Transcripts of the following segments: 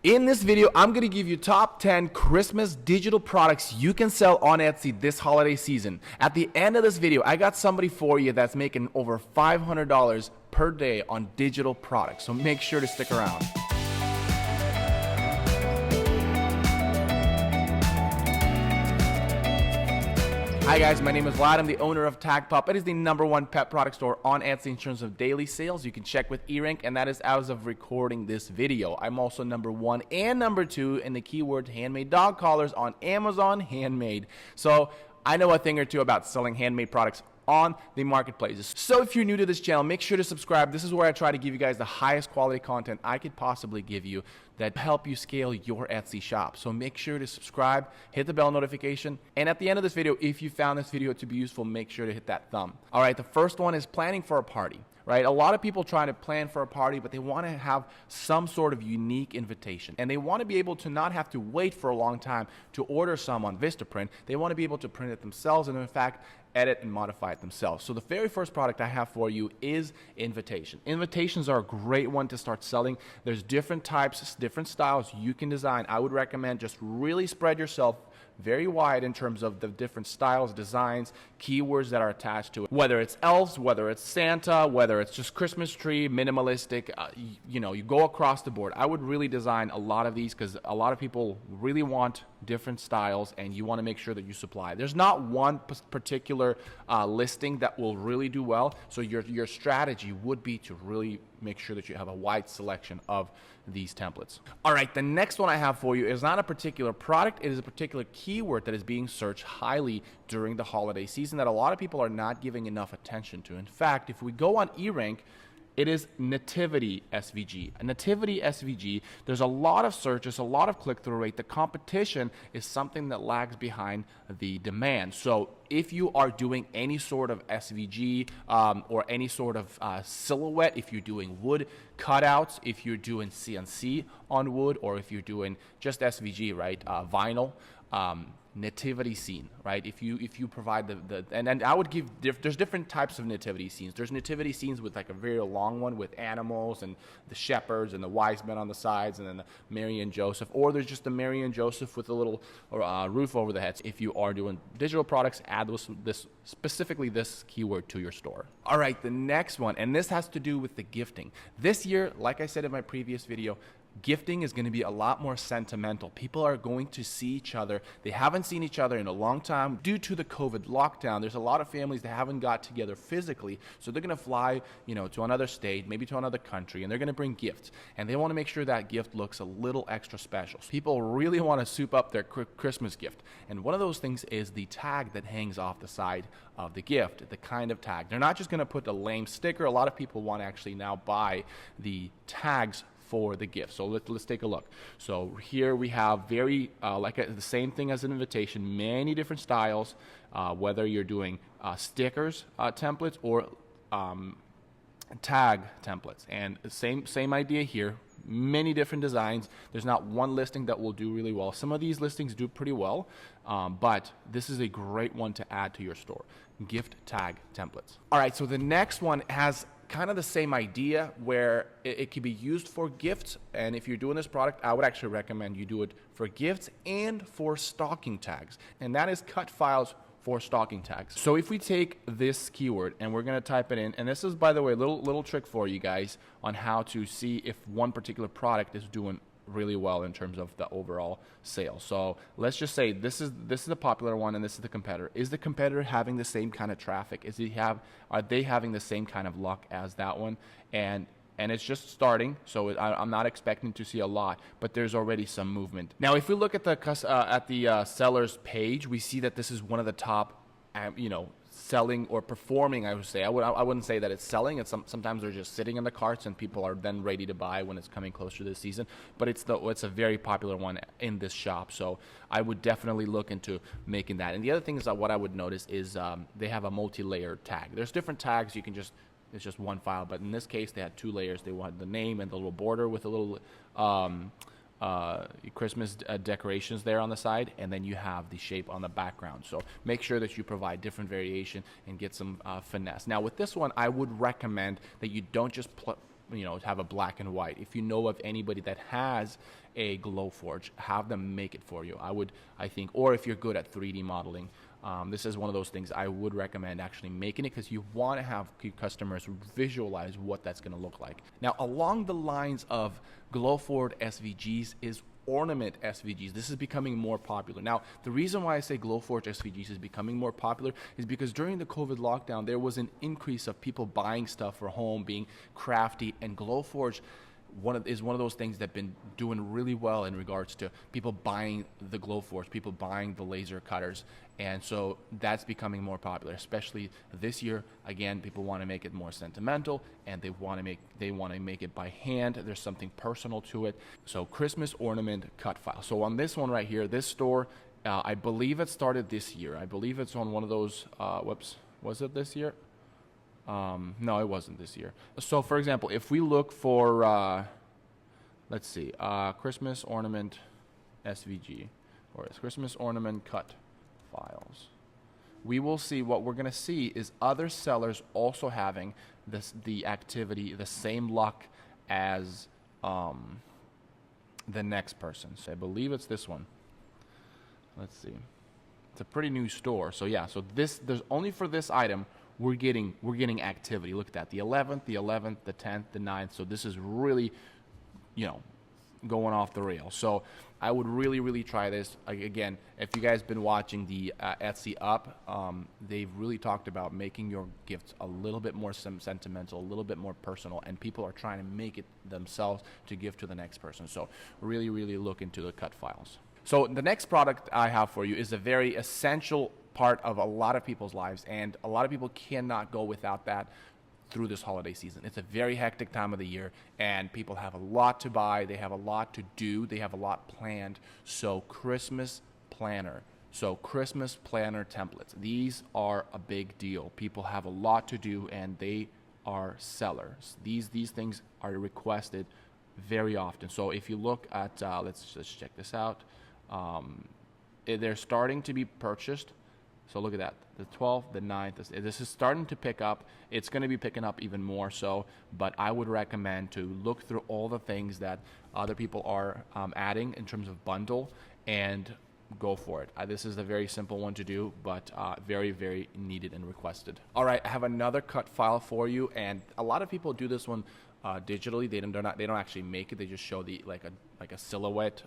In this video, I'm going to give you top 10 Christmas digital products you can sell on Etsy this holiday season. At the end of this video, I got somebody for you that's making over $500 per day on digital products, so make sure to stick around. Hi guys, my name is Vlad. I'm the owner of Tag Pop. It is the #1 pet product store on Etsy in terms of daily sales. You can check with eRank, and that is as of recording this video. I'm also #1 and #2 in the keyword handmade dog collars on Amazon Handmade. So I know a thing or two about selling handmade products on the marketplaces. So if you're new to this channel, make sure to subscribe. This is where I try to give you guys the highest quality content I could possibly give you that help you scale your Etsy shop. So make sure to subscribe, hit the bell notification, and at the end of this video, if you found this video to be useful, make sure to hit that thumb. All right, the first one is planning for a party. Right? A lot of people try to plan for a party, but they want to have some sort of unique invitation. And they want to be able to not have to wait for a long time to order some on Vistaprint. They want to be able to print it themselves and, in fact, edit and modify it themselves. So the very first product I have for you is invitation. Invitations are a great one to start selling. There's different types, different styles you can design. I would recommend just really spread yourself very wide in terms of the different styles, designs, keywords that are attached to it. Whether it's elves, whether it's Santa, whether it's just Christmas tree, minimalistic, you go across the board. I would really design a lot of these because a lot of people really want different styles, and you want to make sure that you supply. There's not one particular listing that will really do well, so your strategy would be to really make sure that you have a wide selection of these templates. All right, the next one I have for you is not a particular product, it is a particular keyword that is being searched highly during the holiday season that a lot of people are not giving enough attention to. In fact, if we go on eRank, it is Nativity SVG. Nativity SVG, there's a lot of searches, a lot of click-through rate. The competition is something that lags behind the demand. So if you are doing any sort of SVG or any sort of silhouette, if you're doing wood cutouts, if you're doing CNC on wood, or if you're doing just SVG, right, vinyl, nativity scene, right? If you provide and I would give there's different types of nativity scenes. There's nativity scenes with like a very long one with animals and the shepherds and the wise men on the sides, and then the Mary and Joseph, or there's just the Mary and Joseph with a little roof over the heads. If you are doing digital products, add specifically this keyword to your store. All right, the next one, and this has to do with the gifting. This year, like I said in my previous video, gifting is going to be a lot more sentimental. People are going to see each other. They haven't seen each other in a long time. Due to the COVID lockdown, there's a lot of families that haven't got together physically, so they're going to fly, to another state, maybe to another country, and they're going to bring gifts. And they want to make sure that gift looks a little extra special. People really want to soup up their Christmas gift. And one of those things is the tag that hangs off the side of the gift, the kind of tag. They're not just going to put a lame sticker. A lot of people want to actually now buy the tags for the gift. So let's take a look. So here we have the same thing as an invitation, many different styles, whether you're doing stickers templates or tag templates, and same idea here. Many different designs. There's not one listing that will do really well. Some of these listings do pretty well, but this is a great one to add to your store. Gift tag templates. All right, so the next one has kind of the same idea where it can be used for gifts, and if you're doing this product, I would actually recommend you do it for gifts and for stocking tags, and that is cut files for stocking tags. So if we take this keyword and we're going to type it in, and this is, by the way, a little trick for you guys on how to see if one particular product is doing really well in terms of the overall sale. So let's just say this is the popular one and this is the competitor. Is the competitor having the same kind of traffic? Are they having the same kind of luck as that one? And it's just starting, so I'm not expecting to see a lot, but there's already some movement. Now, if we look at the seller's page, we see that this is one of the top, selling or performing, I would say. I wouldn't say that it's selling. Sometimes they're just sitting in the carts and people are then ready to buy when it's coming closer to the season. But it's a very popular one in this shop. So I would definitely look into making that. And the other thing is that what I would notice is they have a multi-layered tag. There's different tags you can it's just one file, but in this case they had 2 layers. They wanted the name and the little border with a little Christmas decorations there on the side, and then you have the shape on the background. So make sure that you provide different variation and get some finesse. Now with this one, I would recommend that you don't just have a black and white. If you know of anybody that has a Glowforge. Have them make it for you. I think, or if you're good at 3D modeling, this is one of those things I would recommend actually making it, because you want to have your customers visualize what that's going to look like. Now, along the lines of Glowforge SVGs is Ornament SVGs. This is becoming more popular. Now, the reason why I say Glowforge SVGs is becoming more popular is because during the COVID lockdown, there was an increase of people buying stuff for home, being crafty, and Glowforge is one of those things that have been doing really well in regards to people buying the Glowforge, people buying the laser cutters, and so that's becoming more popular, especially this year. Again, people want to make it more sentimental, and they want to make it by hand. There's something personal to it. So Christmas ornament cut file. So on this one right here, this store, I believe it started this year. I believe it's on one of those. Whoops, was it this year? No, it wasn't this year. So, for example, if we look for, let's see, Christmas ornament SVG, or it's Christmas ornament cut files, we will see what we're going to see is other sellers also having the activity, the same luck as the next person. So I believe it's this one. Let's see. It's a pretty new store. So yeah, so there's only for this item, we're getting activity. Look at that, the 11th, the 10th, the 9th. So this is really, going off the rails. So I would really try this. Again, if you guys been watching the Etsy Up, they've really talked about making your gifts a little bit more sentimental, a little bit more personal, and people are trying to make it themselves to give to the next person. So really look into the cut files. So the next product I have for you is a very essential part of a lot of people's lives, and a lot of people cannot go without that through this holiday season. It's a very hectic time of the year, and people have a lot to buy, they have a lot to do, they have a lot planned. So Christmas planner templates, these are a big deal. People have a lot to do, and they are sellers. These things are requested very often. So if you look at, let's just check this out. They're starting to be purchased. So look at that, the 12th, the 9th, this is starting to pick up. It's going to be picking up even more so, but I would recommend to look through all the things that other people are adding in terms of bundle and go for it. This is a very simple one to do, but very needed and requested. All right, I have another cut file for you, and a lot of people do this one digitally. They don't actually make it. They just show the like a silhouette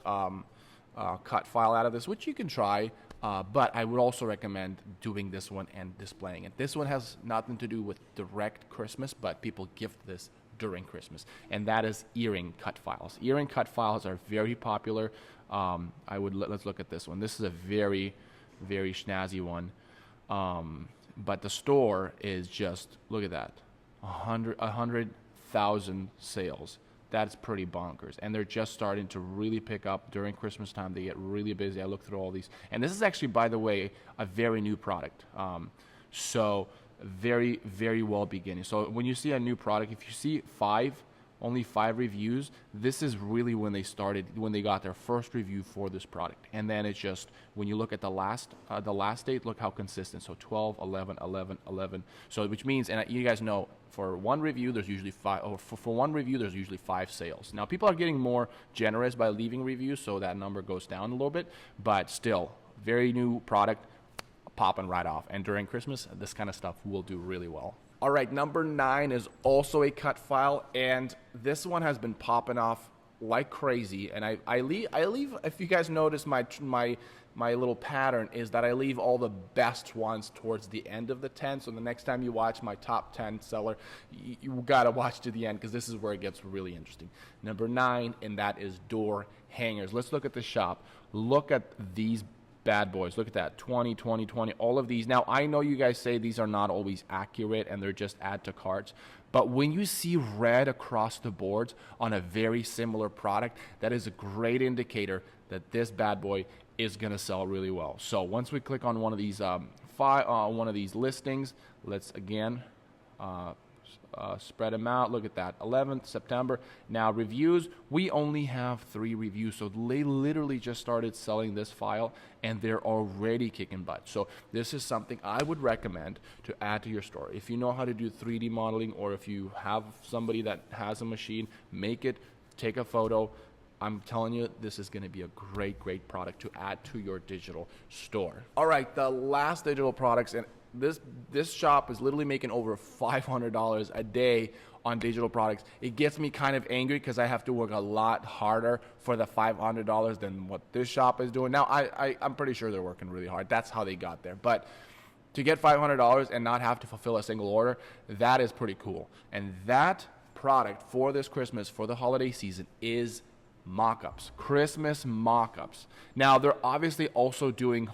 cut file out of this, which you can try, but I would also recommend doing this one and displaying it. This one has nothing to do with direct Christmas, but people gift this during Christmas, and that is earring cut files. Earring cut files are very popular. Let's look at this one. This is a very snazzy one, but the store is just, look at that, 100,000 sales. That's pretty bonkers, and they're just starting to really pick up during Christmas time. They get really busy. I look through all these, and this is actually, by the way, a very new product. So very well beginning. So when you see a new product, if you see only 5 reviews, this is really when they got their first review for this product. And then it's just, when you look at the last date, look how consistent. So 12, 11, 11, 11. So which means, and you guys know, for one review, there's usually 5, or for one review, there's usually 5 sales. Now, people are getting more generous by leaving reviews, so that number goes down a little bit, but still, very new product, popping right off. And during Christmas, this kind of stuff will do really well. All right, number 9 is also a cut file, and this one has been popping off like crazy. And I leave, if you guys notice my little pattern is that I leave all the best ones towards the end of the 10. So the next time you watch my top 10 seller, you gotta watch to the end, because this is where it gets really interesting. Number 9, and that is door hangers. Let's look at the shop. Look at these bad boys. Look at that, 20, 20, 20, all of these. Now, I know you guys say these are not always accurate and they're just add to carts, but when you see red across the boards on a very similar product, that is a great indicator that this bad boy is going to sell really well. So once we click on one of these listings, let's again spread them out. Look at that, 11th September. Now reviews, we only have 3 reviews, so they literally just started selling this file and they're already kicking butt. So this is something I would recommend to add to your store. If you know how to do 3D modeling, or if you have somebody that has a machine, make it, take a photo, I'm telling you, this is going to be a great product to add to your digital store. All right, the last digital products, and this shop is literally making over $500 a day on digital products. It gets me kind of angry because I have to work a lot harder for the $500 than what this shop is doing. Now, I'm pretty sure they're working really hard. That's how they got there. But to get $500 and not have to fulfill a single order, that is pretty cool. And that product for this Christmas, for the holiday season, is Mockups, Christmas Mockups. Now, they're obviously also doing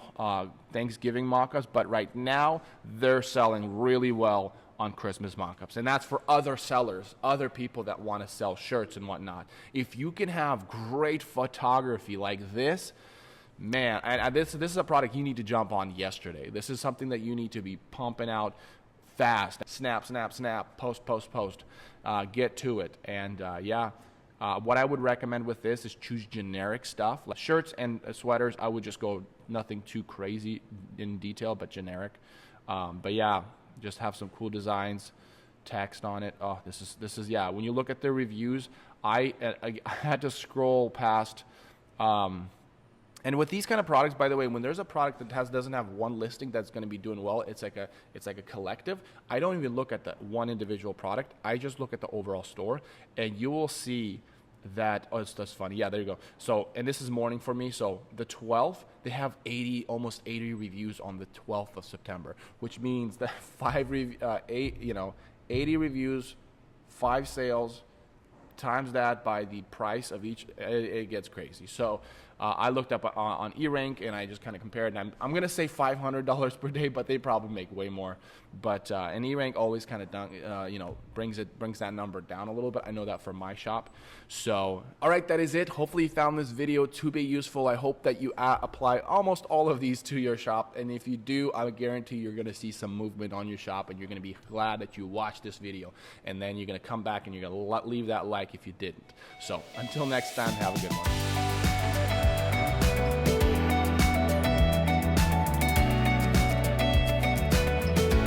Thanksgiving Mockups, but right now they're selling really well on Christmas Mockups. And that's for other sellers, other people that want to sell shirts and whatnot. If you can have great photography like this, man, and this is a product you need to jump on yesterday. This is something that you need to be pumping out fast. Snap, snap, snap, post, post, post. Get to it. And yeah. What I would recommend with this is choose generic stuff. Like shirts and sweaters, I would just go nothing too crazy in detail, but generic. But yeah, just have some cool designs, text on it. Oh, this is yeah. When you look at the reviews, I had to scroll past. And with these kind of products, by the way, when there's a product that doesn't have one listing that's going to be doing well, it's like a collective. I don't even look at the one individual product. I just look at the overall store, and you will see that. Oh, it's just funny. Yeah, there you go. So, and this is morning for me. So the 12th, they have almost 80 reviews on the 12th of September, which means that 80 reviews, 5 sales. Times that by the price of each, it gets crazy. So I looked up on eRank and I just kind of compared, and I'm going to say $500 per day, but they probably make way more. But and eRank always kind of brings that number down a little bit. I know that from my shop. So all right, that is it. Hopefully you found this video to be useful. I hope that you apply almost all of these to your shop, and if you do, I guarantee you're going to see some movement on your shop, and you're going to be glad that you watched this video. And then you're going to come back and you're going to leave that like if you didn't. So until next time, have a good one.